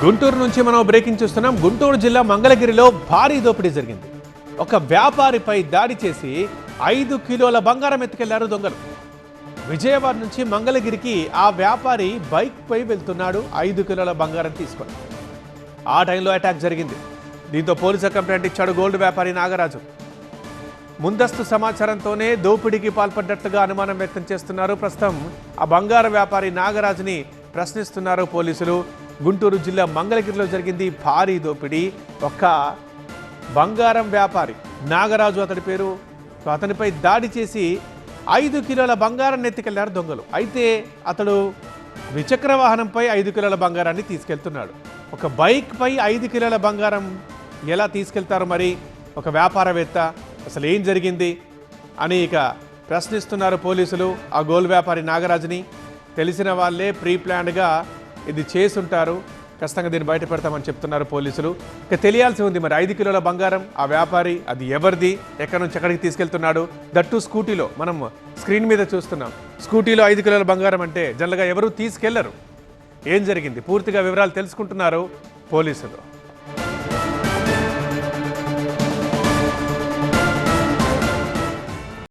గుంటూరు నుంచి మనం బ్రేకింగ్ చూస్తున్నాం. గుంటూరు జిల్లా మంగళగిరిలో భారీ దోపిడీ జరిగింది. ఒక వ్యాపారిపై దాడి చేసి 5 కిలోల బంగారం ఎత్తుకెళ్లారు దొంగలు. విజయవాడ నుంచి మంగళగిరికి ఆ వ్యాపారి బైక్ పై వెళ్తున్నాడు. 5 కిలోల బంగారం తీసుకొని ఆ టైంలో అటాక్ జరిగింది. దీంతో పోలీసు కంప్లైంట్ ఇచ్చాడు గోల్డ్ వ్యాపారి నాగరాజు. ముందస్తు సమాచారంతోనే దోపిడీకి పాల్పడ్డట్లుగా అనుమానం వ్యక్తం చేస్తున్నారు. ప్రస్తుతం ఆ బంగారు వ్యాపారి నాగరాజుని ప్రశ్నిస్తున్నారు పోలీసులు. గుంటూరు జిల్లా మంగళగిరిలో జరిగింది భారీ దోపిడీ. ఒక్క బంగారం వ్యాపారి నాగరాజు అతడి పేరు. అతనిపై దాడి చేసి 5 కిలోల బంగారాన్ని ఎత్తుకెళ్లారు దొంగలు. అయితే అతడు ద్విచక్ర వాహనంపై 5 కిలోల బంగారాన్ని తీసుకెళ్తున్నాడు. ఒక బైక్ పై 5 కిలోల బంగారం ఎలా తీసుకెళ్తారు మరి ఒక వ్యాపారవేత్త? అసలు ఏం జరిగింది అని ఇక ప్రశ్నిస్తున్నారు పోలీసులు ఆ గోల్డ్ వ్యాపారి నాగరాజుని. తెలిసిన వాళ్ళే ప్రీ ప్లాన్డ్గా ఇది చేసుంటారు, ఖచ్చితంగా దీన్ని బయట పెడతామని చెప్తున్నారు పోలీసులు. ఇక తెలియాల్సి ఉంది మరి 5 కిలోల బంగారం ఆ వ్యాపారి అది ఎవరిది, ఎక్కడి నుంచి ఎక్కడికి తీసుకెళ్తున్నాడు, దట్టు స్కూటీలో. మనం స్క్రీన్ మీద చూస్తున్నాం, స్కూటీలో 5 కిలోల బంగారం అంటే జనరల్గా ఎవరు తీసుకెళ్లరు. ఏం జరిగింది పూర్తిగా వివరాలు తెలుసుకుంటున్నారు పోలీసులు.